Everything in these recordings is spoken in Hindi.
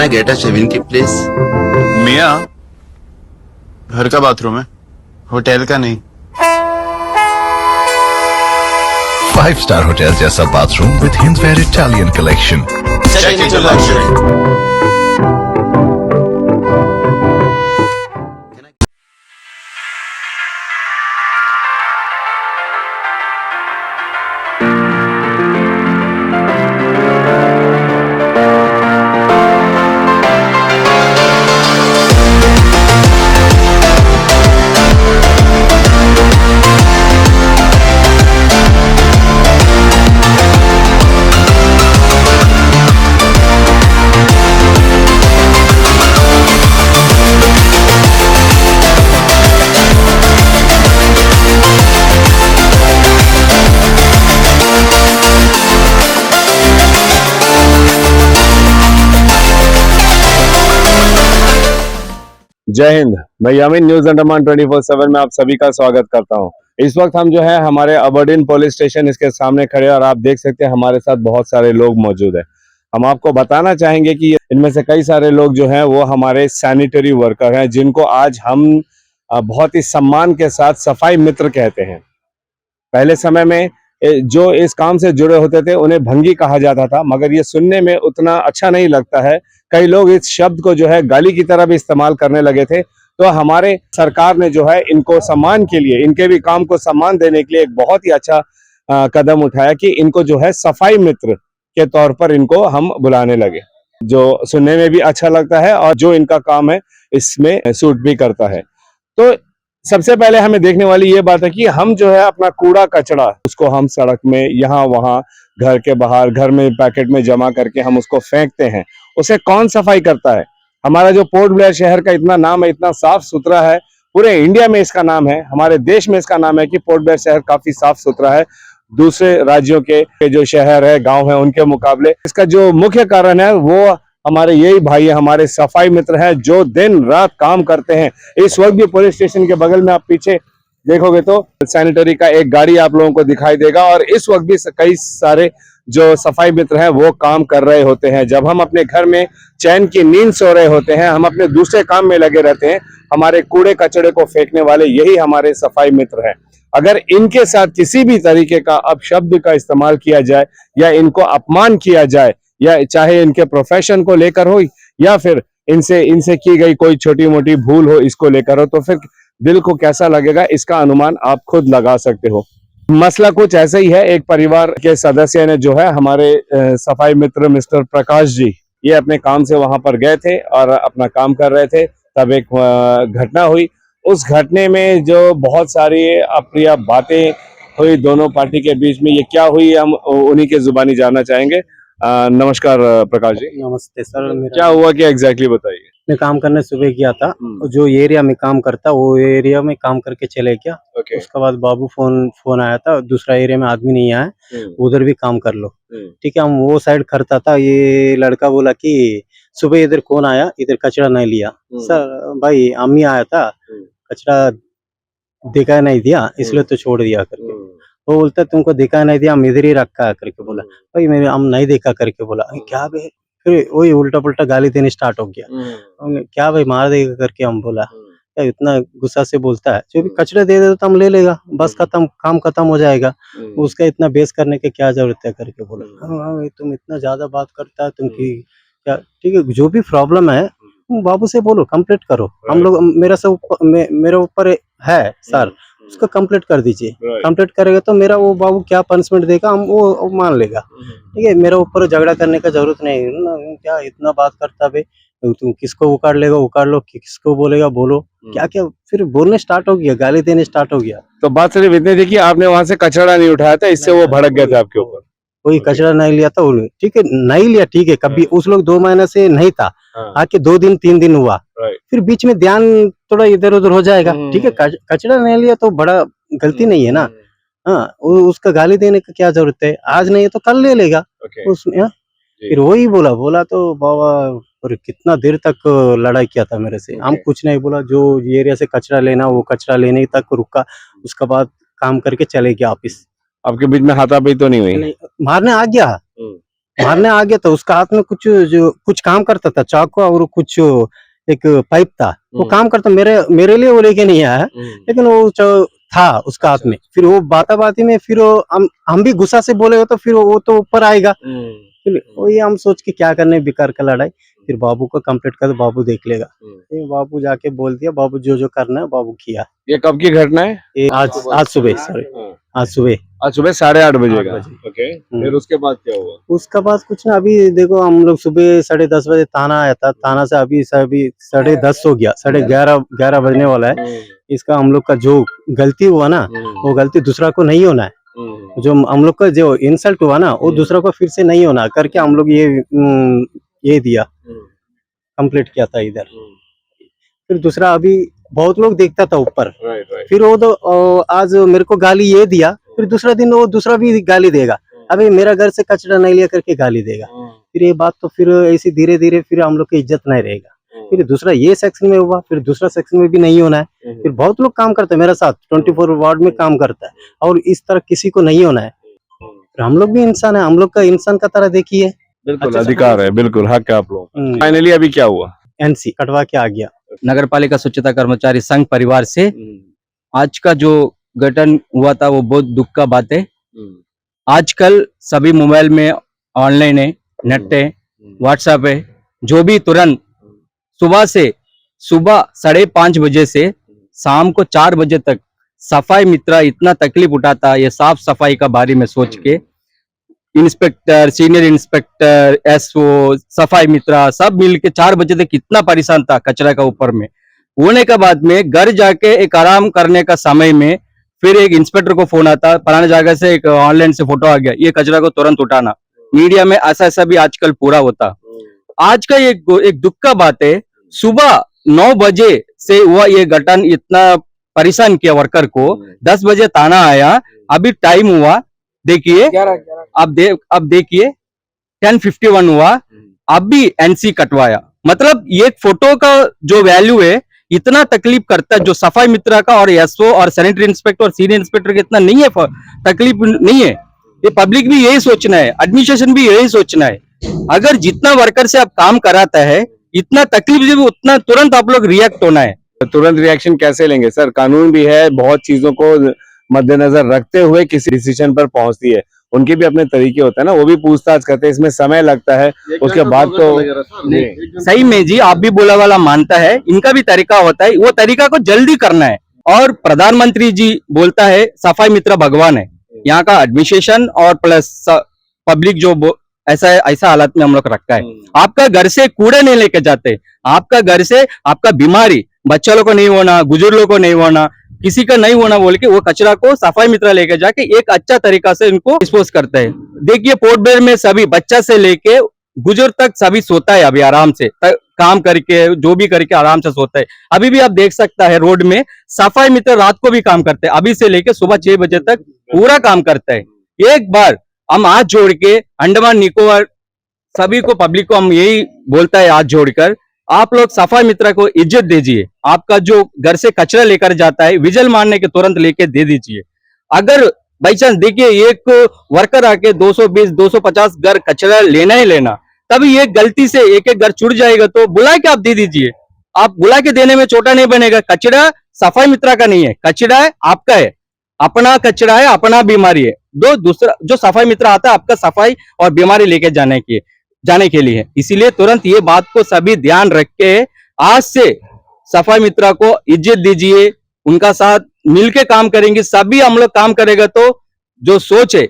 I get a shaving kit, please? मियाँ, घर का बाथरूम है, होटल का नहीं। 5-star होटल जैसा bathroom with Hindware Italian collection. Check into luxury. जय हिंद। मैं यामीन न्यूज अंडमान 24/7 में आप सभी का स्वागत करता हूं। इस वक्त हम जो है हमारे अबरडीन पुलिस स्टेशन इसके सामने खड़े और आप देख सकते हैं हमारे साथ बहुत सारे लोग मौजूद हैं। हम आपको बताना चाहेंगे कि इनमें से कई सारे लोग जो हैं वो हमारे सैनिटरी वर्कर हैं, जिनको आज हम बहुत ही सम्मान के साथ सफाई मित्र कहते हैं। पहले समय में जो इस काम से जुड़े होते थे उन्हें भंगी कहा जाता था, मगर ये सुनने में उतना अच्छा नहीं लगता है। कई लोग इस शब्द को जो है गाली की तरह भी इस्तेमाल करने लगे थे। तो हमारे सरकार ने जो है इनको सम्मान के लिए, इनके भी काम को सम्मान देने के लिए एक बहुत ही अच्छा कदम उठाया कि इनको जो है सफाई मित्र के तौर पर इनको हम बुलाने लगे, जो सुनने में भी अच्छा लगता है और जो इनका काम है इसमें सूट भी करता है। तो सबसे पहले हमें देखने वाली ये बात है कि हम जो है अपना कूड़ा कचरा उसको हम सड़क में, यहाँ वहाँ, घर के बाहर, घर में पैकेट में जमा करके हम उसको फेंकते हैं। उसे कौन सफाई करता है? हमारा जो पोर्ट ब्लेयर शहर का इतना नाम है, इतना साफ सुथरा है, पूरे इंडिया में इसका नाम है, हमारे देश में इसका नाम है कि पोर्ट ब्लेयर शहर काफी साफ सुथरा है दूसरे राज्यों के जो शहर है, गांव है, उनके मुकाबले। इसका जो मुख्य कारण है वो हमारे यही भाई है, हमारे सफाई मित्र हैं जो दिन रात काम करते हैं। इस वक्त भी पुलिस स्टेशन के बगल में आप पीछे देखोगे तो सैनिटरी का एक गाड़ी आप लोगों को दिखाई देगा और इस वक्त भी कई सारे जो सफाई मित्र हैं वो काम कर रहे होते हैं। जब हम अपने घर में चैन की नींद सो रहे होते हैं, हम अपने दूसरे काम में लगे रहते हैं, हमारे कूड़े कचड़े को फेंकने वाले यही हमारे सफाई मित्र हैं। अगर इनके साथ किसी भी तरीके का अपशब्द का इस्तेमाल किया जाए या इनको अपमान किया जाए, या चाहे इनके प्रोफेशन को लेकर हो या फिर इनसे की गई कोई छोटी मोटी भूल हो इसको लेकर हो, तो फिर दिल को कैसा लगेगा इसका अनुमान आप खुद लगा सकते हो। मसला कुछ ऐसा ही है। एक परिवार के सदस्य ने जो है हमारे सफाई मित्र मिस्टर प्रकाश जी, ये अपने काम से वहां पर गए थे और अपना काम कर रहे थे, तब एक घटना हुई। उस घटने में जो बहुत सारी अप्रिय बातें हुई दोनों पार्टी के बीच में, ये क्या हुई हम उन्हीं के जुबानी जानना चाहेंगे। नमस्कार प्रकाश जी। नमस्ते सर। क्या हुआ, क्या एग्जैक्टली बताइए। मैं काम करने सुबह गया था, जो एरिया में काम करता वो एरिया में काम करके चले गया। उसके बाद बाबू फोन आया था, दूसरा एरिया में आदमी नहीं आया, उधर भी काम कर लो। ठीक है, हम वो साइड करता था। ये लड़का बोला कि सुबह इधर कौन आया, इधर कचरा नहीं लिया। सर भाई अम्मी आया था, कचरा दिखा नहीं दिया इसलिए तो छोड़ दिया करके। वो बोलता तुमको दिखा नहीं दिया, हम इधर ही रखा है करके बोला। भाई मेरे हम नहीं देखा करके बोला। क्या भाई, फिर वही उल्टा पुल्टा गाली देने स्टार्ट हो गया। क्या भाई मार देगा करके हम बोला। क्या इतना गुस्सा से बोलता है, जो भी कचरा दे दे तो हम ले लेगा, बस खत्म, काम खत्म हो जाएगा, उसका इतना बेस करने की क्या जरूरत है करके बोला। हाँ तुम इतना ज्यादा बात करता है, तुम की क्या, ठीक है जो भी प्रॉब्लम है बाबू से बोलो, कंप्लीट करो। हम लोग मेरे ऊपर है सर, उसको कंप्लीट कर दीजिए। कंप्लीट करेगा तो मेरा वो बाबू क्या पनिशमेंट देगा हम वो मान लेगा। ठीक है, मेरे ऊपर झगड़ा करने का जरूरत नहीं है। क्या इतना बात करता है, तुम किसको उखाड़ लेगा उखाड़ लो, किसको बोलेगा बोलो। क्या क्या फिर बोलने स्टार्ट हो गया, गाली देने स्टार्ट हो गया। तो बात सिर्फ इतनी थी कि आपने वहां से कचरा नहीं उठाया था, इससे वो भड़क गए थे आपके ऊपर। कोई कचरा नहीं लिया था उन्हें, ठीक है नहीं लिया, ठीक है। कभी उस लोग 2 महीने से नहीं था, आके 2 दिन 3 दिन हुआ, फिर बीच में ध्यान थोड़ा इधर उधर हो जाएगा। ठीक है, कचरा नहीं लिया तो बड़ा गलती नहीं है ना। हाँ, उसका गाली देने का क्या जरूरत है, आज नहीं है तो कल ले लेगा उसमें। फिर वही बोला तो बाबा, और कितना देर तक लड़ाई किया था मेरे से। हम कुछ नहीं बोला, जो एरिया से कचरा लेना वो कचरा लेने तक रुका, उसके बाद काम करके चले गया ऑफिस। आपके बीच में हाथापाई तो नहीं हुई? मारने आ गया, मारने आ गया, तो उसका हाथ में कुछ काम करता था, चाकू और कुछ एक पाइप था, वो काम करता। मेरे लिए वो लेके नहीं आया, लेकिन वो था उसका हाथ में। फिर वो बाती में फिर हम भी गुस्सा से बोले हो तो फिर वो तो ऊपर आएगा। फिर वही हम सोच के क्या करने, बेकार का लड़ाई। फिर बाबू को कंप्लीट कर, बाबू देख लेगा। फिर बाबू जाके बोल दिया, बाबू जो करना है बाबू किया। ये कब की घटना है? ये आज सुबह, सॉरी आज सुबह 8:30 बजे का। 8 बजे। ओके, फिर उसके बाद क्या हुआ? उसका बाद कुछ ना, अभी देखो हम लोग सुबह 10:30 बजे थाना आया था, थाना से अभी 10:30 हो गया, 11:30 बजने वाला है। इसका हम लोग का जो गलती हुआ ना, वो गलती दूसरा को नहीं होना है। जो हम लोग का जो इंसल्ट हुआ ना, वो दूसरा को फिर से नहीं होना करके हम लोग ये दिया, कंप्लीट किया था इधर। फिर दूसरा अभी बहुत लोग देखता था ऊपर, फिर वो तो आज मेरे को गाली ये दिया, फिर दूसरा दिन वो दूसरा भी गाली देगा, अभी मेरा घर से कचरा नहीं लिया करके गाली देगा। फिर ये बात तो फिर ऐसी धीरे धीरे फिर हम लोग की इज्जत नहीं रहेगा। फिर दूसरा ये सेक्शन में हुआ, फिर दूसरा सेक्शन में भी नहीं होना है। फिर बहुत लोग काम करते हैं मेरे साथ, 24 वार्ड में काम करता है, और इस तरह किसी को नहीं होना है। फिर हम लोग भी इंसान है, हम लोग का इंसान का तरह देखिए। बिल्कुल अधिकार है, बिल्कुल हक है आप लोग। फाइनली अभी क्या हुआ? एनसी कटवा के आ गया। नगर पालिका स्वच्छता कर्मचारी संघ परिवार से आज का जो गठन हुआ था वो बहुत दुख का बात है। आजकल सभी मोबाइल में ऑनलाइन है, नेट है, व्हाट्सएप है, जो भी तुरंत सुबह 5:30 बजे से शाम को 4 बजे तक सफाई मित्र इतना तकलीफ उठाता है ये साफ सफाई का बारे में सोच के। इंस्पेक्टर, सीनियर इंस्पेक्टर, एसओ, सफाई मित्र सब मिलके 4 बजे तक इतना परेशान था कचरा का ऊपर में। होने के बाद में घर जाके एक आराम करने का समय में फिर एक इंस्पेक्टर को फोन आता, फलाने जगह से एक ऑनलाइन से फोटो आ गया, ये कचरा को तुरंत उठाना। मीडिया में ऐसा भी आजकल पूरा होता। आज का एक दुख का बात है, सुबह 9 बजे से हुआ ये घटन, इतना परेशान किया वर्कर को। 10 बजे थाना आया, अभी टाइम हुआ देखिए, अब देखिए 10:51 हुआ, अब भी एनसी कटवाया। मतलब ये फोटो का जो वैल्यू है इतना तकलीफ करता है जो सफाई मित्र का और एसओ और सैनिटरी इंस्पेक्टर और सीनियर इंस्पेक्टर का इतना नहीं है, तकलीफ नहीं है। ये पब्लिक भी यही सोचना है, एडमिनिस्ट्रेशन भी यही सोचना है। अगर जितना वर्कर से आप काम कराता है इतना तकलीफ भी उतना तुरंत आप लोग रिएक्ट होना है। तुरंत रिएक्शन कैसे लेंगे सर? कानून भी है, बहुत चीजों को मद्देनजर रखते हुए किसी डिसीजन पर पहुंचती है, उनके भी अपने तरीके होते हैं ना, वो भी पूछताछ करते हैं, इसमें समय लगता है, उसके बाद तो सही में जी आप भी बोला वाला मानता है, इनका भी तरीका होता है, वो तरीका को जल्दी करना है। और प्रधानमंत्री जी बोलता है सफाई मित्र भगवान है, यहाँ का एडमिनिस्ट्रेशन और प्लस पब्लिक जो ऐसा हालत में हम लोग रखा है। आपका घर से कूड़े नहीं लेके जाते, आपका घर से आपका बीमारी बच्चा लोग को नहीं होना, बुजुर्गों को नहीं होना, किसी का नहीं होना बोल के वो कचरा को सफाई मित्र लेके जाके एक अच्छा तरीका से इनको डिस्पोज करते हैं। देखिए पोर्ट ब्लेयर में सभी बच्चा से लेके गुजर तक सभी सोता है अभी आराम से, काम करके जो भी करके आराम से सोता है। अभी भी आप देख सकता है रोड में सफाई मित्र रात को भी काम करते हैं, अभी से लेके सुबह 6 बजे तक पूरा काम करता है। एक बार हम हाथ जोड़ के अंडमान निकोबार सभी को पब्लिक को हम यही बोलता है, हाथ जोड़कर आप लोग सफाई मित्र को इज्जत दीजिए। आपका जो घर से कचरा लेकर जाता है विजल मारने के तुरंत लेके दे दीजिए। अगर बाई चांस देखिए एक वर्कर आके 220-250 घर कचरा लेना ही लेना, तभी एक गलती से एक घर छूट जाएगा तो बुला के आप दे दीजिए। आप बुला के देने में छोटा नहीं बनेगा। कचरा सफाई मित्र का नहीं है, कचरा है आपका है, अपना कचरा है, अपना बीमारी है। दूसरा जो सफाई मित्र आता है आपका सफाई और बीमारी लेके जाने के लिए। इसीलिए तुरंत ये बात को सभी ध्यान रख के आज से सफाई मित्र को इज्जत दीजिए, उनका साथ मिलके काम करेंगे, सभी हम लोग काम करेगा तो जो सोच है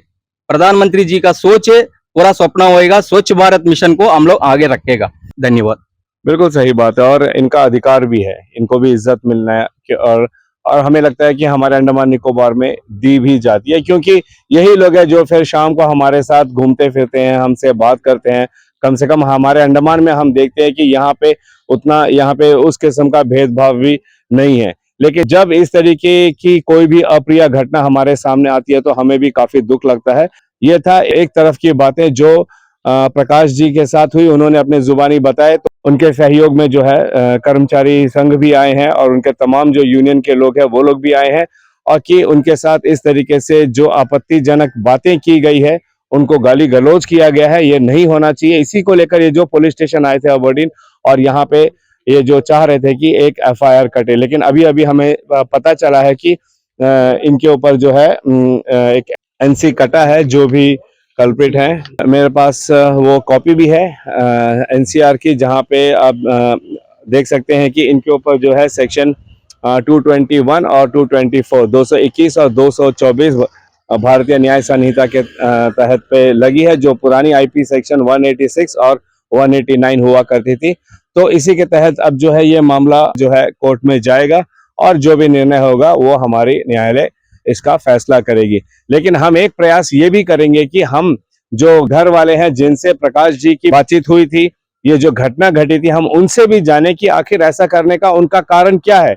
प्रधानमंत्री जी का सोच है पूरा सपना होएगा। स्वच्छ भारत मिशन को हम लोग आगे रखेगा। धन्यवाद। बिल्कुल सही बात है, और इनका अधिकार भी है, इनको भी इज्जत मिलना है, और हमें लगता है कि हमारे अंडमान निकोबार में दी भी जाती है, क्योंकि यही लोग हैं जो फिर शाम को हमारे साथ घूमते फिरते हैं, हमसे बात करते हैं। कम से कम हमारे अंडमान में हम देखते हैं कि यहाँ पे उस किस्म का भेदभाव भी नहीं है। लेकिन जब इस तरीके की कोई भी अप्रिय घटना हमारे सामने आती है तो हमें भी काफी दुख लगता है। ये था एक तरफ की बातें जो प्रकाश जी के साथ हुई, उन्होंने अपने जुबानी बताए। तो उनके सहयोग में जो है कर्मचारी संघ भी आए हैं और उनके तमाम जो यूनियन के लोग हैं वो लोग भी आए हैं, और कि उनके साथ इस तरीके से जो आपत्तिजनक बातें की गई है उनको गाली गलौज किया गया है, ये नहीं होना चाहिए। इसी को लेकर ये जो पुलिस स्टेशन आए थे अबरडीन, और यहाँ पे ये जो चाह रहे थे कि एक FIR कटे, लेकिन अभी अभी हमें पता चला है कि इनके ऊपर जो है एक NC कटा है, जो भी कल्प्रिट है। मेरे पास वो कॉपी भी है NCR की, जहाँ पे आप देख सकते हैं कि इनके ऊपर जो है सेक्शन 221 और 224, 221 और 224 भारतीय न्याय संहिता के तहत पे लगी है, जो पुरानी IP सेक्शन 186 और 189 हुआ करती थी। तो इसी के तहत अब जो है ये मामला जो है कोर्ट में जाएगा, और जो भी निर्णय होगा वो हमारी न्यायालय इसका फैसला करेगी। लेकिन हम एक प्रयास ये भी करेंगे कि हम जो घर वाले हैं जिनसे प्रकाश जी की बातचीत हुई थी, ये जो घटना घटी थी, हम उनसे भी जाने कि आखिर ऐसा करने का उनका कारण क्या है।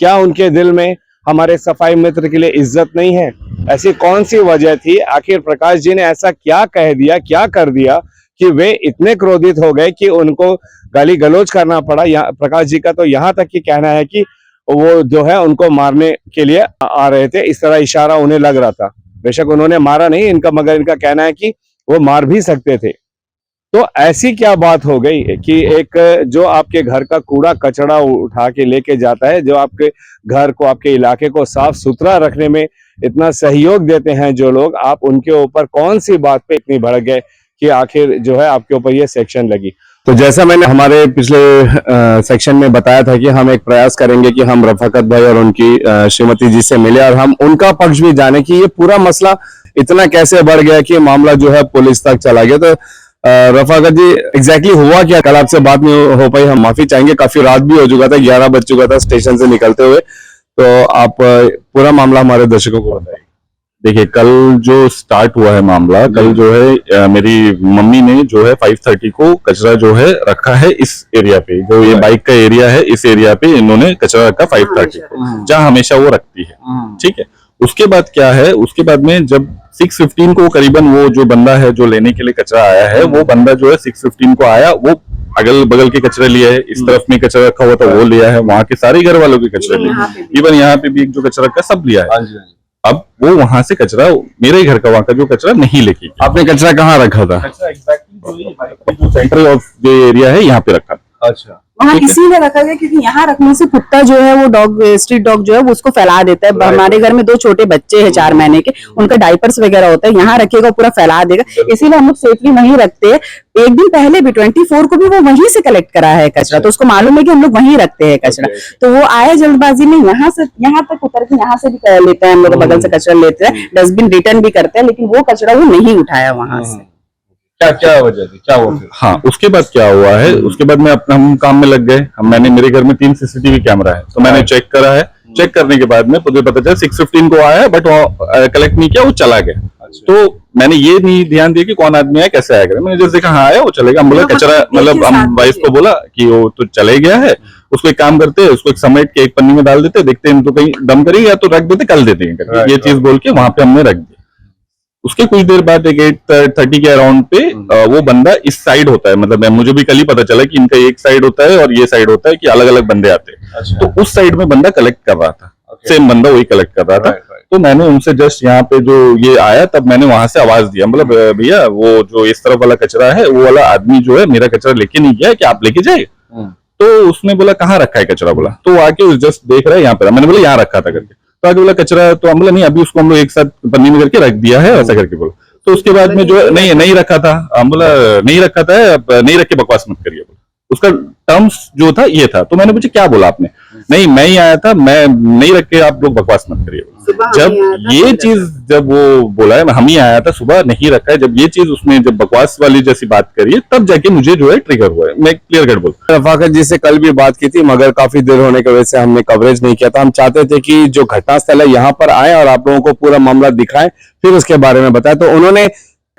क्या उनके दिल में हमारे सफाई मित्र के लिए इज्जत नहीं है? ऐसी कौन सी वजह थी? आखिर प्रकाश जी ने ऐसा क्या कह दिया, क्या कर दिया कि वे इतने क्रोधित हो गए कि उनको गाली गलौज करना पड़ा। प्रकाश जी का तो यहाँ तक कि कहना है कि वो जो है उनको मारने के लिए आ रहे थे, इस तरह इशारा उन्हें लग रहा था। बेशक उन्होंने मारा नहीं इनका, मगर इनका कहना है कि वो मार भी सकते थे। तो ऐसी क्या बात हो गई कि एक जो आपके घर का कूड़ा कचरा उठा के लेके जाता है, जो आपके घर को, आपके इलाके को साफ सुथरा रखने में इतना सहयोग देते हैं जो लोग, आप उनके ऊपर कौन सी बात पे इतनी भड़क गए कि आखिर जो है आपके ऊपर ये सेक्शन लगी। तो जैसा मैंने हमारे पिछले सेक्शन में बताया था कि हम एक प्रयास करेंगे कि हम रफाकत भाई और उनकी श्रीमती जी से मिले और हम उनका पक्ष भी जाने कि ये पूरा मसला इतना कैसे बढ़ गया कि मामला जो है पुलिस तक चला गया। तो रफाकत जी, एग्जैक्टली हुआ क्या? कल आपसे बात नहीं हो पाई, हम माफी चाहेंगे, काफी रात भी हो चुका था, 11 बज चुका था स्टेशन से निकलते हुए। तो आप पूरा मामला हमारे दर्शकों को बताइए। देखिए, कल जो स्टार्ट हुआ है मामला, कल जो है मेरी मम्मी ने जो है 5:30 को कचरा जो है रखा है इस एरिया पे, जो ये बाइक का एरिया है, इस एरिया पे इन्होंने कचरा रखा 5:30 को, जहाँ हमेशा वो रखती है। ठीक है, उसके बाद क्या है, उसके बाद में जब 6:15 को करीबन वो जो बंदा है जो लेने के लिए कचरा आया है, वो बंदा जो है 6:15 को आया, वो अगल बगल के कचरे लिया है, इस तरफ में कचरा रखा हुआ था वो लिया है, वहां के सारे घर वालों के कचरे लिए, इवन यहाँ पे भी एक जो कचरा रखा सब लिया है। अब वो वहां से कचरा, मेरे घर का वहां का जो कचरा नहीं लेके। आपने कचरा कहाँ रखा था? कचरा एग्जैक्टली जो सेंटर ऑफ जो एरिया है यहाँ पे रखा। अच्छा, वहाँ इसीलिए रखा गया क्योंकि यहाँ रखने से कुत्ता जो है वो डॉग, स्ट्रीट डॉग जो है वो उसको फैला देता है। हमारे घर में 2 छोटे बच्चे हैं 4 महीने के, उनका डाइपर्स वगैरह होता है, यहाँ रखेगा पूरा फैला देगा, इसीलिए हम लोग सेफली वहीं रखते हैं। एक दिन पहले भी 24 को भी वो वहीं से कलेक्ट करा है कचरा, तो उसको मालूम है कि हम लोग वहीं रखते हैं कचरा। तो वो आया जल्दबाजी में, यहाँ से यहाँ तक उतर के यहाँ से भी लेते हैं हम लोग, बगल से कचरा लेते हैं, डस्टबिन रिटर्न भी करते हैं, लेकिन वो कचरा वो नहीं उठाया वहां से। क्या वजह थी, क्या हुआ? हाँ, उसके बाद क्या हुआ है, उसके बाद में अपना हम काम में लग गए। मैंने, मेरे घर में 3 CCTV कैमरा है, तो मैंने चेक करा है। चेक करने के बाद में मुझे पता चला 6:15 को आया, बट वो कलेक्ट नहीं किया, वो चला गया। तो मैंने ये नहीं ध्यान दिया कि कौन आदमी है, कैसे आएगा। मैंने जैसे देखा हाँ आया, वो चलेगा। हम बोला कचरा, मतलब हम वाइफ को बोला कि वो तो चले गया है, उसको एक काम करते हैं, उसको एक समेट के एक पन्नी में डाल देते, देखते हैं तो कहीं दम करेगी या तो रख देते, कल देते हैं, ये चीज बोल के वहां पे हमने रख दिया। उसके कुछ देर बाद एक 8:30 के अराउंड पे वो बंदा इस साइड होता है, मतलब मुझे भी कल ही पता चला कि इनका एक साइड होता है और ये साइड होता है, कि अलग अलग बंदे आते हैं। अच्छा। तो उस साइड में बंदा कलेक्ट कर रहा था, सेम बंदा वही कलेक्ट कर रहा था। तो मैंने उनसे जस्ट यहाँ पे जो ये आया, तब मैंने वहां से आवाज दिया, मतलब भैया वो जो इस तरफ वाला कचरा है, वो वाला आदमी जो है मेरा कचरा लेके नहीं गया है, क्या आप लेके जाए? तो उसने बोला कहाँ रखा है कचरा? बोला तो आके जस्ट देख रहा है यहाँ पे। मैंने बोला यहाँ रखा था करके, तो आगे बोला कचरा, तो हम बोला नहीं, अभी उसको हम लोग एक साथ पन्नी में करके रख दिया है, ऐसा करके बोला। तो उसके बाद में जो नहीं रखा था, हम बोला नहीं रखा था, नहीं रख के बकवास मत करिए। उसका टर्म्स जो था ये था। तो मैंने पूछा क्या बोला आपने? नहीं, मैं ही आया था, मैं नहीं रख के आप लोग बकवास मत करिए। जब ये चीज, जब वो बोला है हम ही आया था, सुबह नहीं रखा है, जब ये चीज उसने जब बकवास वाली जैसी बात करी है, तब जाके मुझे जो है ट्रिगर हुआ है। मैं क्लियर कट बोलता। रफाकत जी से कल भी बात की थी, मगर काफी देर होने की वजह से हमने कवरेज नहीं किया था। हम चाहते थे कि जो घटनास्थल है यहाँ पर आए और आप लोगों को पूरा मामला दिखाएं, फिर उसके बारे में बताएं। तो उन्होंने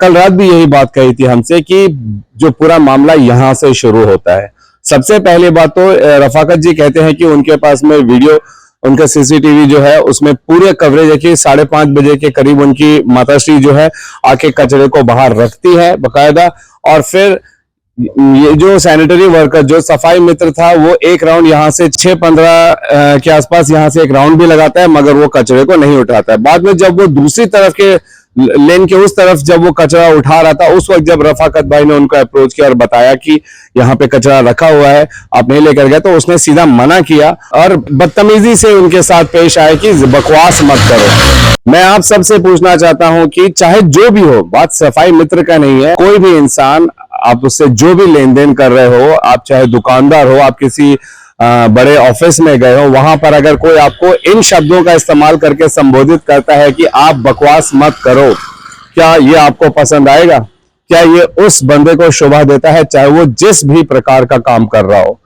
कल रात भी यही बात कही थी हमसे कि जो पूरा मामला यहाँ से शुरू होता है। सबसे पहली बात तो रफाकत जी कहते हैं कि उनके पास में वीडियो, उनका CCTV जो है उसमें पूरे कवरेज है कि 5:30 बजे के करीब उनकी माताश्री जो है आके कचरे को बाहर रखती है बकायदा, और फिर ये जो सैनिटरी वर्कर, जो सफाई मित्र था, वो एक राउंड यहाँ से 6:15 के आसपास यहाँ से एक राउंड भी लगाता है, मगर वो कचरे को नहीं उठाता है। बाद में जब वो दूसरी तरफ के लेन के उस तरफ जब वो कचरा उठा रहा था, उस वक्त जब रफाकत भाई ने उनको अप्रोच किया और बताया कि यहाँ पे कचरा रखा हुआ है, आप नहीं लेकर गए, तो उसने सीधा मना किया और बदतमीजी से उनके साथ पेश आए कि बकवास मत करो। मैं आप सबसे पूछना चाहता हूं कि चाहे जो भी हो, बात सफाई मित्र का नहीं है, कोई भी इंसान, आप उससे जो भी लेन देन कर रहे हो, आप चाहे दुकानदार हो, आप किसी बड़े ऑफिस में गए हो, वहां पर अगर कोई आपको इन शब्दों का इस्तेमाल करके संबोधित करता है कि आप बकवास मत करो, क्या ये आपको पसंद आएगा? क्या ये उस बंदे को शोभा देता है, चाहे वो जिस भी प्रकार का काम कर रहा हो?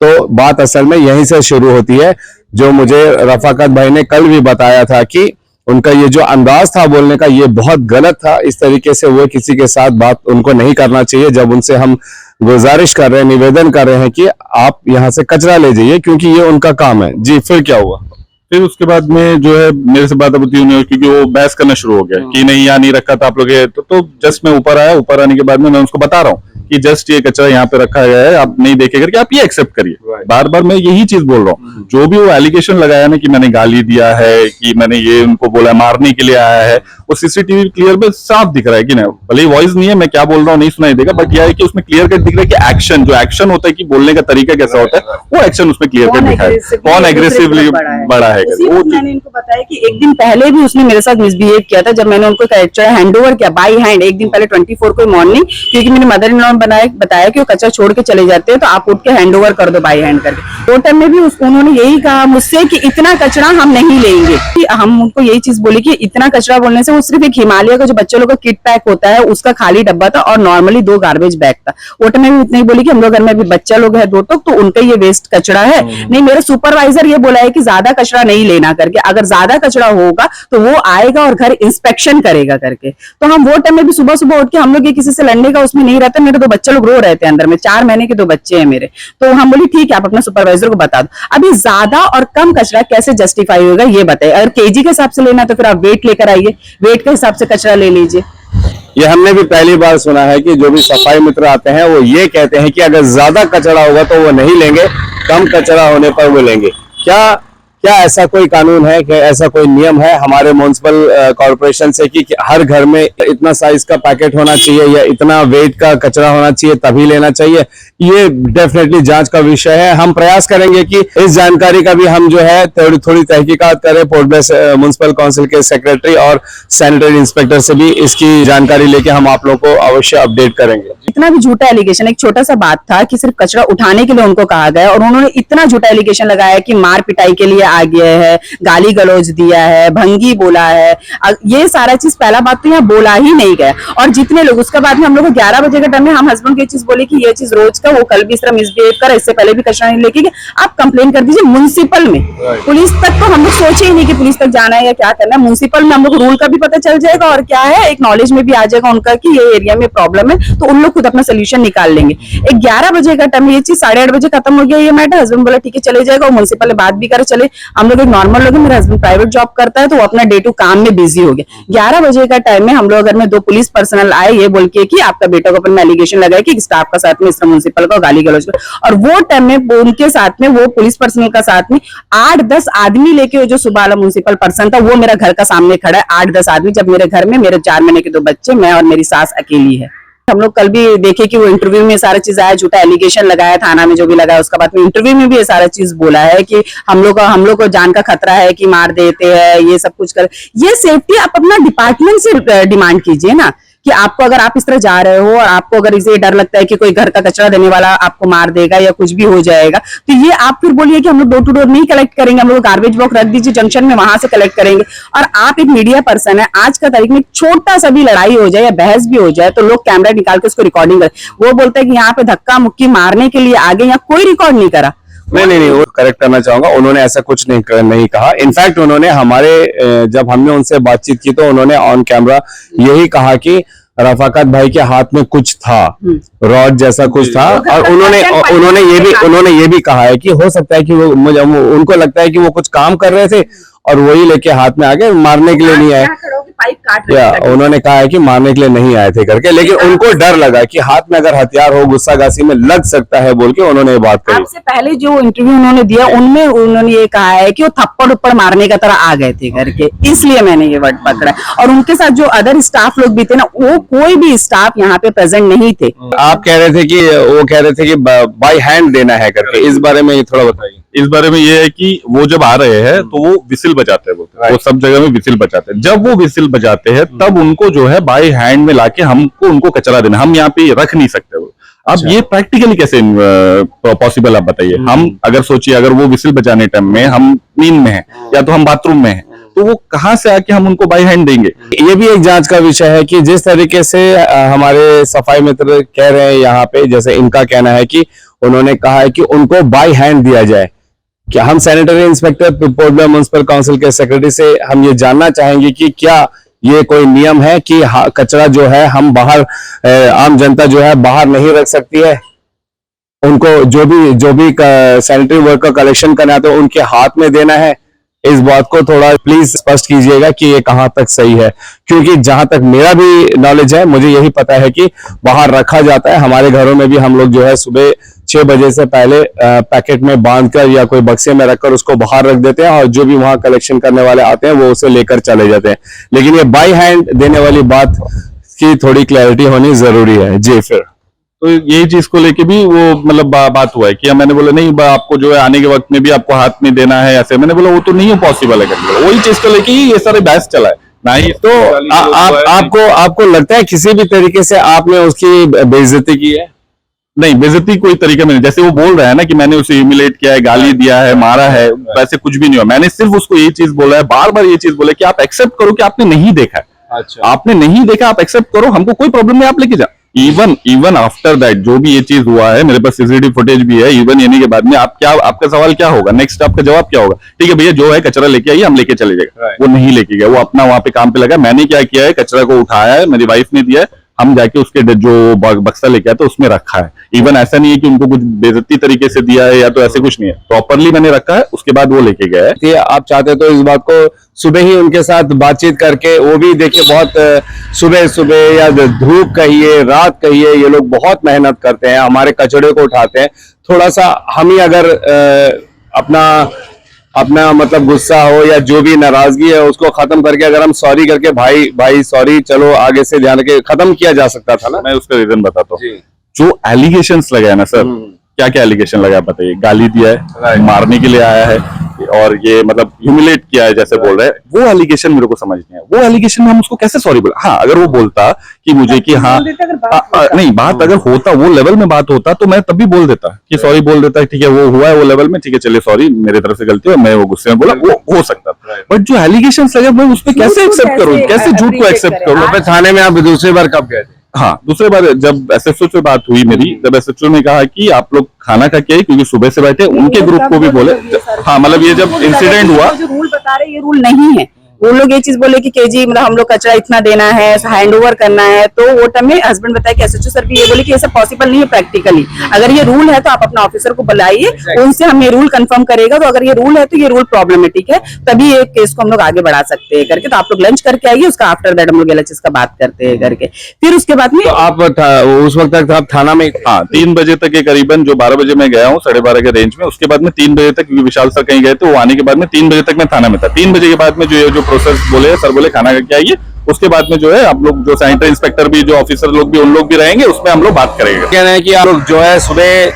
तो बात असल में यहीं से शुरू होती है, जो मुझे रफाकत भाई ने कल भी बताया था कि उनका ये जो अंदाज था बोलने का, ये बहुत गलत था। इस तरीके से वो किसी के साथ बात उनको नहीं करना चाहिए। जब उनसे हम गुजारिश कर रहे हैं, निवेदन कर रहे हैं कि आप यहाँ से कचरा ले जाइए, क्योंकि ये उनका काम है। जी, फिर क्या हुआ? फिर उसके बाद में जो है मेरे से बात होती है, क्योंकि वो बहस करना शुरू हो गया कि नहीं यहाँ नहीं रखा था आप लोग, तो जस्ट मैं ऊपर आया। ऊपर आने के बाद में मैं उसको बता रहा हूँ कि जस्ट ये कचरा यहाँ पे रखा गया है, आप नहीं देखे करके आप ये एक्सेप्ट करिए। बार बार मैं यही चीज बोल रहा हूँ। जो भी वो एलिगेशन लगाया ना कि मैंने गाली दिया है, कि मैंने ये उनको बोला मारने के लिए आया है, वो सीसीटीवी क्लियर में साफ दिख रहा है कि नहीं, भले ही वॉइस नहीं है, मैं क्या बोल रहा हूँ नहीं सुनाई देगा, बट यह है कि उसमें क्लियर कट दिख रहा है कि एक्शन, जो एक्शन होता है कि बोलने का तरीका कैसा होता है, वो एक्शन उसमें क्लियर कट दिखा है। कौन एग्रेसिवली बड़ा है। मैंने इनको बताया कि एक दिन पहले भी उसने मेरे साथ मिसबिहेव किया था, जब मैंने उनको कचरा हैंड ओवर किया बाई हैंड, एक दिन पहले 24 को मॉर्निंग, क्योंकि मेरी मदर इन लॉ ने बताया कि वो कचरा छोड़ के चले जाते हैं, तो आप उठ के हैंड ओवर कर दो बाई हैंड करके। वो टाइम में भी उन्होंने यही कहा मुझसे कि इतना कचरा हम नहीं लेंगे। हम उनको यही चीज बोली कि इतना कचरा बोलने से, वो सिर्फ एक हिमालय का जो बच्चे लोग का किट पैक होता है उसका खाली डब्बा था और नॉर्मली 2 गार्बेज बैग था। वो टाइम में भी इतना ही बोली कि हम लोग घर में भी बच्चा लोग है 2 तो उनका ये वेस्ट कचरा है। नहीं, मेरा सुपरवाइजर ये बोला है कि ज्यादा कचरा नहीं लेना करके, अगर ज्यादा कचरा होगा तो वो आएगा और घर इंस्पेक्शन करेगा करके। तो हम वो टाइम में भी सुबह सुबह उठ के, हम लोग ये किसी से लड़ने का उसमें नहीं रहता। मेरे 2 बच्चे लोग रो रहे थे अंदर में, 4 महीने के 2 बच्चे हैं मेरे। तो हम बोली ठीक है, आप अपना सुपरवाइजर को बता दो। अभी ज्यादा और कम कचरा कैसे जस्टिफाई होगा ये बताइए। अगर केजी के हिसाब से लेना तो फिर आप वेट लेकर आइए, वेट के हिसाब से कचरा ले लीजिए। ये हमने भी पहली बार सुना है कि जो भी सफाई मित्र आते हैं वो ये कहते हैं कि अगर ज्यादा कचरा होगा तो वो नहीं लेंगे, कम कचरा होने पर वो लेंगे। क्या ऐसा कोई कानून है, कि ऐसा कोई नियम है हमारे म्युनिसिपल कॉर्पोरेशन से कि हर घर में इतना साइज का पैकेट होना चाहिए या इतना वेट का कचरा होना चाहिए तभी लेना चाहिए? ये डेफिनेटली जांच का विषय है। हम प्रयास करेंगे कि इस जानकारी का भी हम जो है थोड़ी तहकीकात करें। पोर्ट ब्लेयर म्युनिसिपल काउंसिल के सेक्रेटरी और सैनिटरी इंस्पेक्टर से भी इसकी जानकारी लेके हम आप लोग को अवश्य अपडेट करेंगे। इतना भी झूठा एलिगेशन, एक छोटा सा बात था कि सिर्फ कचरा उठाने के लिए उनको कहा गया और उन्होंने इतना झूठा एलिगेशन लगाया कि मार पिटाई के लिए आ गया है, गाली गलौज दिया है, भंगी बोला है। ये सारा चीज पहला बात तो यहाँ बोला ही नहीं गया। और जितने लोग, उसके बाद में हम लोग को 11 बजे के टाइम में हम हस्बैंड की चीज बोले कि ये चीज रोज का, वो कल भी इस तरह मिसबिहेव कर, इससे पहले भी कचरा नहीं लेके गए, आप कंप्लेन कर दीजिए म्युनिसिपल में। पुलिस तक तो हम लोग सोचे ही नहीं कि पुलिस तक जाना है या क्या करना है। म्युनिसिपल में हम लोग रूल का भी पता चल जाएगा और क्या है, एक नॉलेज में भी आ जाएगा उनका कि ये एरिया में प्रॉब्लम है, तो उन लोग खुद अपना सोल्यूशन निकाल लेंगे। 11 बजे का टाइम, ये चीज 8:30 बजे खत्म हो गया ये मैटर। हस्बैंड बोला ठीक है चले जाएगा, म्युनिसिपल बात भी करे चले। हम लोग एक नॉर्मल लोग, मेरा हस्बैंड प्राइवेट जॉब करता है तो वो अपना डे टू काम में बिजी हो गया। 11 बजे का टाइम में हम लोग घर में 2 पुलिस पर्सनल आए ये बोल के कि आपका बेटा को अपन एलिगेशन लगाया कि स्टाफ का साथ में इस म्युनिसिपल का गाली गलौज कर, और वो टाइम में उनके साथ में, वो पुलिस पर्सनल का साथ में 8-10 आदमी लेके, जो सुबह वाला म्युनिसिपल पर्सन था वो मेरा घर का सामने खड़ा है। 8-10 आदमी, जब मेरे घर में मेरे 4 महीने के 2 बच्चे, मैं और मेरी सास अकेली है। हम लोग कल भी देखे कि वो इंटरव्यू में सारा चीज आया, झूठा एलिगेशन लगाया थाना में, जो भी लगाया उसका बाद में इंटरव्यू में भी ये सारा चीज बोला है कि हम लोग को जान का खतरा है कि मार देते हैं, ये सब कुछ कर। ये सेफ्टी आप अपना डिपार्टमेंट से डिमांड कीजिए ना, कि आपको अगर आप इस तरह जा रहे हो और आपको अगर इसे डर लगता है कि कोई घर का कचरा देने वाला आपको मार देगा या कुछ भी हो जाएगा, तो ये आप फिर बोलिए कि हम लोग डोर टू डोर नहीं कलेक्ट करेंगे, हम लोग गार्बेज बॉक्स रख दीजिए जंक्शन में, वहां से कलेक्ट करेंगे। और आप एक मीडिया पर्सन है, आज का तारीख में छोटा सा भी लड़ाई हो जाए या बहस भी हो जाए तो लोग कैमरा निकाल के उसको रिकॉर्डिंग करें। वो बोलते हैं कि यहाँ पे धक्का मुक्की मारने के लिए आगे, यहाँ कोई रिकॉर्ड नहीं करा। नहीं, वो करेक्ट करना चाहूंगा, उन्होंने ऐसा कुछ नहीं कहा। इनफैक्ट उन्होंने जब हमने उनसे बातचीत की तो उन्होंने ऑन कैमरा यही कहा कि रफाकत भाई के हाथ में कुछ था, रॉड जैसा कुछ था, और उन्होंने ये भी कहा है कि हो सकता है कि उनको लगता है कि वो कुछ काम कर रहे थे और वही लेके हाथ में आ गए, मारने के लिए नहीं आए। पाइप काट रहे थे। उन्होंने कहा है कि मारने के लिए नहीं आए थे करके, लेकिन उनको डर लगा कि हाथ में अगर हथियार हो गुस्सागासी में लग सकता है बोल के उन्होंने ये बात कही। आपसे पहले जो इंटरव्यू उन्होंने दिया उनमें उन्होंने ये कहा है कि वो थप्पड़ उप्पड़ मारने का तरह आ गए थे करके, इसलिए मैंने ये वर्ड पकड़ा। और उनके साथ जो अदर स्टाफ लोग भी थे ना, वो कोई भी स्टाफ यहाँ पे प्रेजेंट नहीं थे। आप कह रहे थे कि वो कह रहे थे कि बाय हैंड देना है करके, इस बारे में थोड़ा बताइए। इस बारे में ये है कि वो जब आ रहे हैं तो वो विसिल बजाते हैं, वो सब जगह में विसिल बजाते हैं। जब वो विसिल बजाते हैं तब उनको जो है बाय हैंड में लाके हमको उनको कचरा देना, हम यहाँ पे रख नहीं सकते वो। अब ये प्रैक्टिकली कैसे पॉसिबल आप बताइए। हम अगर सोचिए, अगर वो विसिल बजाने टाइम में हम नींद में हैं या तो हम बाथरूम में हैं, तो वो कहाँ से आके हम उनको बाय हैंड देंगे। ये भी एक जांच का विषय है कि जिस तरीके से हमारे सफाई मित्र कह रहे हैं यहाँ पे, जैसे इनका कहना है कि उन्होंने कहा है कि उनको बाय हैंड दिया जाए। क्या हम sanitary inspector Port Blair municipal council के सेक्रेटरी से हम ये जानना चाहेंगे कि क्या ये कोई नियम है कि कचरा जो है हम बाहर, आम जनता जो है बाहर नहीं रख सकती है। उनको जो भी सैनिटरी वर्कर कलेक्शन करना है तो उनके हाथ में देना है। इस बात को थोड़ा प्लीज स्पष्ट कीजिएगा कि ये कहां तक सही है, क्योंकि जहां तक मेरा भी नॉलेज है, मुझे यही पता है कि बाहर रखा जाता है। हमारे घरों में भी हम लोग जो है सुबह 6 बजे से पहले पैकेट में बांधकर या कोई बक्से में रखकर उसको बाहर रख देते हैं, और जो भी वहां कलेक्शन करने वाले आते हैं वो उसे लेकर चले जाते हैं। लेकिन ये बाय हैंड देने वाली बात की थोड़ी क्लैरिटी होनी जरूरी है। जी, फिर तो यही चीज को लेके भी वो मतलब बात हुआ है कि मैंने बोला नहीं आपको जो है आने के वक्त में भी आपको हाथ में देना है ऐसे। मैंने बोला वो तो नहीं पॉसिबल है करके, वही चीज को लेके ही ये सारे बहस चला है। नहीं तो आपको लगता है किसी भी तरीके से आपने उसकी बेइज्जती की है? नहीं, बेइज्जती कोई तरीका में नहीं। जैसे वो बोल रहा है ना कि मैंने उसे ह्यूमिलेट किया है, गाली दिया है, मारा है, वैसे कुछ भी नहीं हुआ। मैंने सिर्फ उसको यही चीज बोला है, बार बार ये चीज बोला कि आप एक्सेप्ट करो कि आपने नहीं देखा है। अच्छा, आपने नहीं देखा, आप एक्सेप्ट करो, हमको कोई प्रॉब्लम नहीं, आप लेके जा। इवन आफ्टर दैट जो भी ये चीज हुआ है, मेरे पास सीसीटीवी फुटेज भी है। इवन यानी के बाद में आपका सवाल क्या होगा, नेक्स्ट आपका जवाब क्या होगा? ठीक है भैया, जो है कचरा लेके आइए, हम लेके चले जाएगा। वो नहीं लेके गया, वो अपना वहां पे काम पे लगा। मैंने क्या किया है, कचरा को उठाया है, मेरी वाइफ ने दिया है, हम जाके उसके जो बक्सा लेके आए तो उसमें रखा है। इवन ऐसा नहीं है कि उनको कुछ बेइज्जती तरीके से दिया है या तो ऐसे कुछ नहीं है, प्रॉपरली मैंने रखा है, उसके बाद वो लेके गया है। आप चाहते तो इस बात को सुबह ही उनके साथ बातचीत करके, वो भी देखिए बहुत सुबह सुबह या धूप कहिए रात कहिए, ये लोग बहुत मेहनत करते हैं, हमारे कचड़े को उठाते हैं। थोड़ा सा हम ही अगर अपना मतलब गुस्सा हो या जो भी नाराजगी है उसको खत्म करके अगर हम सॉरी करके भाई सॉरी, चलो आगे से ध्यान रखे, खत्म किया जा सकता था ना। मैं उसका रीजन बताता हूँ। जो एलिगेशंस लगाया ना सर, क्या क्या एलिगेशन लगा बताइए। गाली दिया है, मारने के लिए आया है, और ये मतलब ह्यूमिलेट किया है जैसे बोल रहे हैं, वो एलिगेशन मेरे को समझ नहीं है। वो एलिगेशन में हम उसको कैसे सॉरी बोला? हाँ, अगर वो बोलता कि मुझे कि हाँ नहीं, बात अगर होता, वो लेवल में बात होता तो मैं तब भी बोल देता कि सॉरी, बोल देता ठीक है, वो हुआ है वो लेवल में, ठीक है चलिए सॉरी, मेरी तरफ से गलती है, मैं वो गुस्से में बोला, वो हो सकता था। बट जो एलिगेशन लगे मैं उस पर कैसे एक्सेप्ट करूँ, कैसे झूठ को एक्सेप्ट करूँ? थाने में आप दूसरी बार कब गए थे? हाँ, दूसरे बार जब एसएचओ से बात हुई मेरी, तब एसएचओ ने कहा कि आप लोग खाना खा के आए, क्योंकि सुबह से बैठे, उनके ग्रुप को भी बोले। हाँ, मतलब ये जब इंसिडेंट हुआ, जो रूल बता रहे ये रूल नहीं है। वो लोग ये चीज बोले कि केजी मतलब हम लोग कचरा इतना देना है, हैंड ओवर करना है, तो वो टाइम में हस्बैंड बताया कि एसएचओ सर भी ये बोले कि ये सब पॉसिबल नहीं है प्रैक्टिकली। अगर ये रूल है तो आप अपना ऑफिसर को बुलाइए, उनसे हम ये रूल कंफर्म करेगा, तो अगर ये रूल है तो ये रूल प्रॉब्लमेटिक है, तभी एक केस को हम लोग आगे बढ़ा सकते हैं करके। तो आप लोग लंच करके आइए, उसका आफ्टर दैट हम लोग अलग चीज का बात करते हैं करके। फिर उसके बाद में तो आप उस वक्त तक आप थाना में? हाँ, 3 बजे तक के करीबन, जो 12 बजे मैं गया हूँ, 12:30 के रेंज में, उसके बाद में 3 बजे तक, क्योंकि विशाल सर कहीं गए थे, वो आने के बाद में 3 बजे तक मैं थाना में था। 3 बजे के बाद में जो प्रोसेस बोले सर, बोले खाना खा के आइए, उसके बाद में जो है आप लोग जो सैनिटरी इंस्पेक्टर भी, जो ऑफिसर लोग भी, उन लोग भी रहेंगे, उसमें हम लोग बात करेंगे। कहना है कि आप लोग जो है सुबह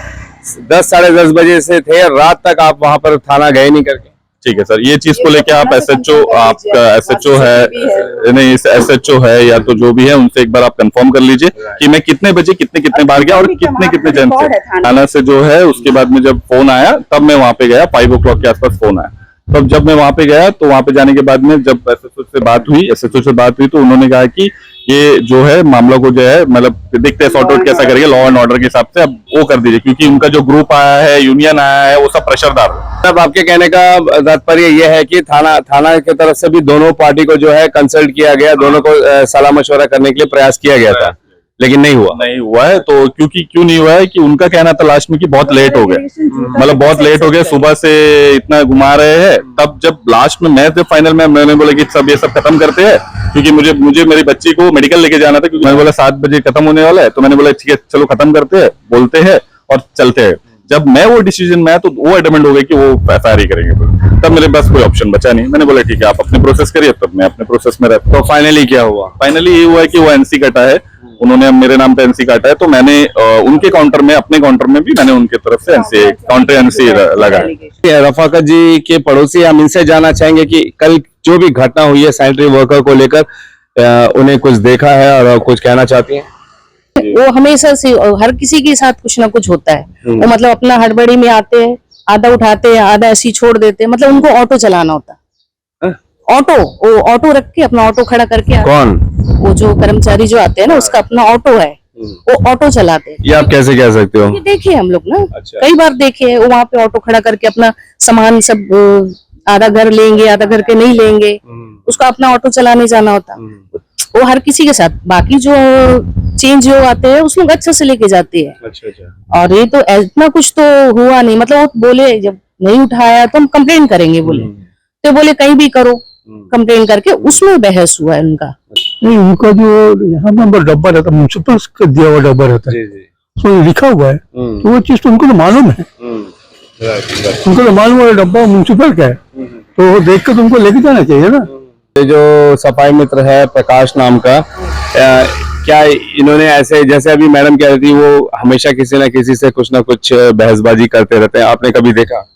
10 साढ़े 10 बजे से थे, रात तक आप वहां पर थाना गए नहीं करके? ठीक है सर, ये चीज को लेके आप एसएचओ, आपका एसएचओ है नहीं, एसएचओ है या तो जो भी है, उनसे एक बार आप कंफर्म कर लीजिए कि मैं कितने बजे कितने बार गया और कितने जन से थाना से जो है। उसके बाद में जब फोन आया तब मैं वहां पे गया, 5 o'clock के आसपास फोन आया। तब जब मैं वहां पे गया तो वहां पे जाने के बाद में जब एसएचओ से बात हुई तो उन्होंने कहा कि ये जो है मामला को जो है मतलब देखते हैं सॉर्ट आउट कैसा करेंगे, लॉ एंड ऑर्डर के हिसाब से अब वो कर दीजिए, क्योंकि उनका जो ग्रुप आया है, यूनियन आया है, वो सब प्रेशरदार। तब आपके कहने का तात्पर्य यह है कि थाना की तरफ से भी दोनों पार्टी को जो है कंसल्ट किया गया, दोनों को सलाह मशवरा करने के लिए प्रयास किया गया था, लेकिन नहीं हुआ। नहीं हुआ है तो क्योंकि क्यों नहीं हुआ है कि उनका कहना था लास्ट में कि बहुत लेट हो गया, मतलब बहुत लेट हो गया, सुबह से इतना घुमा रहे हैं। तब जब लास्ट में मैं थे फाइनल में, मैंने बोला कि सब ये सब खत्म करते हैं, क्योंकि मुझे मेरी बच्ची को मेडिकल लेके जाना था, क्योंकि मैंने बोला 7 बजे खत्म होने वाला है। तो मैंने बोला ठीक है चलो खत्म करते हैं, बोलते हैं और चलते हैं। जब मैं वो डिसीजन में आया तो वो एडमेंट हो गए कि वो एफआईआर ही करेंगे। तब मेरे पास कोई ऑप्शन बचा नहीं, मैंने बोला ठीक है आप अपने प्रोसेस करिए, तब मैं अपने प्रोसेस में रहता। तो फाइनली क्या हुआ? फाइनली ये हुआ है कि वो एनसी कटा है, उन्होंने अब मेरे नाम पे एनसी काटा है। तो मैंने उनके काउंटर में, अपने काउंटर में भी मैंने उनके तरफ से एनसी काउंटर एनसी लगाया। रफाकत जी के पड़ोसी, हम इनसे जानना चाहेंगे कि कल जो भी घटना हुई है सैनिटरी वर्कर को लेकर, उन्हें कुछ देखा है और कुछ कहना चाहती हैं? वो हमेशा से हर किसी के साथ कुछ ना कुछ होता है। वो मतलब अपना हड़बड़ी में आते हैं, आधा उठाते हैं, आधा ऐसे ही छोड़ देते हैं। मतलब उनको ऑटो चलाना होता है, ऑटो, वो ऑटो रख के अपना ऑटो खड़ा करके कौन? वो जो कर्मचारी जो आते हैं ना, उसका अपना ऑटो है, वो ऑटो चलाते हैं। ये आप कैसे कह सकते हो? ये देखे हम लोग ना, अच्छा। कई बार देखे हैं। वो वहाँ पे ऑटो खड़ा करके अपना सामान सब आधा घर लेंगे, आधा घर के नहीं लेंगे, उसका अपना ऑटो चलाने जाना होता। वो हर किसी के साथ, बाकी जो चेंज जो आते हैं उस लोग अच्छे से लेके जाते हैं। अच्छा। और ये तो इतना कुछ तो हुआ नहीं। मतलब वो बोले जब नहीं उठाया तो हम कंप्लेन करेंगे, बोले तो बोले कहीं भी करो कंप्लेन करके, उसमें बहस हुआ है उनका। नहीं, उनका जो यहाँ नंबर डब्बा रहता है, म्यूनसिपल का दिया हुआ डब्बा रहता है, उसमें लिखा हुआ है, तो वो चीज तो उनको तो मालूम है। उनको तो मालूम है डब्बा म्यूनसिपल का है, तो वो देख कर तुमको लेके जाना चाहिए ना। ये जो सफाई मित्र है प्रकाश नाम का, क्या इन्होंने ऐसे, जैसे अभी मैडम कह रही थी, वो हमेशा किसी न किसी से कुछ ना कुछ बहसबाजी करते रहते हैं, आपने कभी देखा?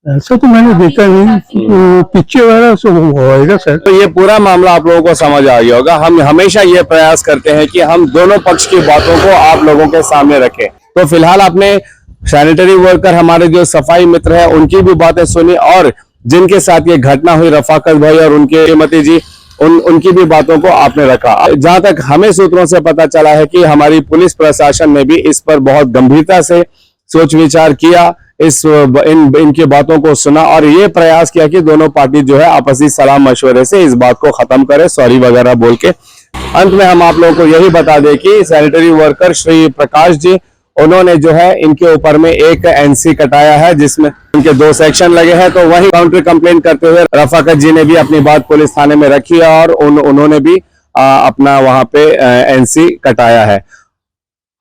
ऐसा तो मैंने देखा नहीं, तो पीछे वाला सब होएगा सर। तो ये पूरा मामला आप लोगों को समझ आ गया होगा। हम हमेशा ये प्रयास करते हैं कि हम दोनों पक्ष की बातों को आप लोगों के सामने रखें। तो फिलहाल आपने सैनिटरी वर्कर, हमारे जो सफाई मित्र हैं, उनकी भी बातें सुनी, और जिनके साथ ये घटना हुई रफाकत भाई और उनके श्रीमती जी, उनकी भी बातों को आपने रखा। जहां तक हमें सूत्रों से पता चला है कि हमारी पुलिस प्रशासन ने भी इस पर बहुत गंभीरता से सोच विचार किया, इनकी बातों को सुना और ये प्रयास किया कि दोनों पार्टी जो है आपसी सलाह मशवरे से इस बात को खत्म करे, सॉरी वगैरह बोल के। अंत में हम आप लोगों को यही बता दें कि सैनिटरी वर्कर श्री प्रकाश जी, उन्होंने जो है इनके ऊपर में एक एनसी कटाया है, जिसमें उनके 2 सेक्शन लगे हैं। तो वही काउंटर कंप्लेंट करते हुए रफाकत जी ने भी अपनी बात पुलिस थाने में रखी है और उन्होंने भी अपना वहां पे एनसी कटाया है।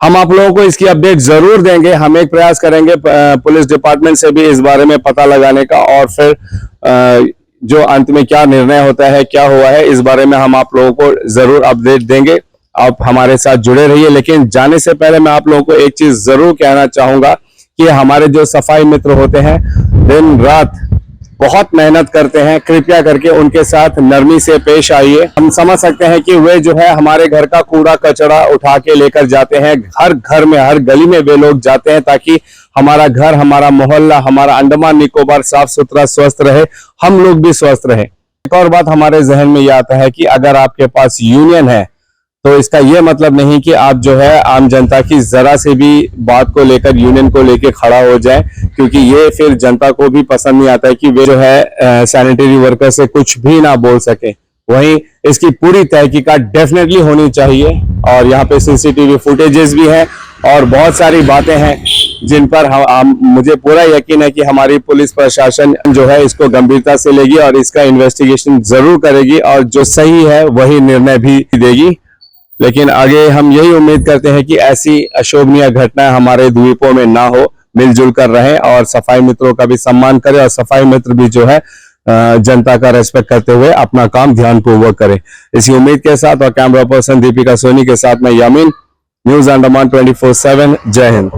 हम आप लोगों को इसकी अपडेट जरूर देंगे। हम एक प्रयास करेंगे पुलिस डिपार्टमेंट से भी इस बारे में पता लगाने का, और फिर जो अंत में क्या निर्णय होता है, क्या हुआ है, इस बारे में हम आप लोगों को जरूर अपडेट देंगे। आप हमारे साथ जुड़े रहिए। लेकिन जाने से पहले मैं आप लोगों को एक चीज जरूर कहना चाहूंगा कि हमारे जो सफाई मित्र होते हैं, दिन रात बहुत मेहनत करते हैं, कृपया करके उनके साथ नरमी से पेश आइए। हम समझ सकते हैं कि वे जो है हमारे घर का कूड़ा कचरा उठा के लेकर जाते हैं, हर घर में, हर गली में वे लोग जाते हैं, ताकि हमारा घर, हमारा मोहल्ला, हमारा अंडमान निकोबार साफ सुथरा स्वस्थ रहे, हम लोग भी स्वस्थ रहे। एक और बात हमारे जहन में यह आता है कि अगर आपके पास यूनियन है तो इसका यह मतलब नहीं कि आप जो है आम जनता की जरा से भी बात को लेकर, यूनियन को लेकर खड़ा हो जाए, क्योंकि ये फिर जनता को भी पसंद नहीं आता है कि वे जो है सैनिटरी वर्कर से कुछ भी ना बोल सके। वहीं इसकी पूरी तहकीकात डेफिनेटली होनी चाहिए, और यहाँ पे सीसीटीवी फुटेजेस भी हैं और बहुत सारी बातें हैं जिन पर मुझे पूरा यकीन है कि हमारी पुलिस प्रशासन जो है इसको गंभीरता से लेगी और इसका इन्वेस्टिगेशन जरूर करेगी, और जो सही है वही निर्णय भी देगी। लेकिन आगे हम यही उम्मीद करते हैं कि ऐसी अशोभनीय घटनाएं हमारे द्वीपों में ना हो, मिलजुल कर रहें और सफाई मित्रों का भी सम्मान करें, और सफाई मित्र भी जो है जनता का रेस्पेक्ट करते हुए अपना काम ध्यानपूर्वक करें। इसी उम्मीद के साथ और कैमरा पर्सन दीपिका सोनी के साथ मैं यामीन, न्यूज अंडमान 24/7। जय हिंद।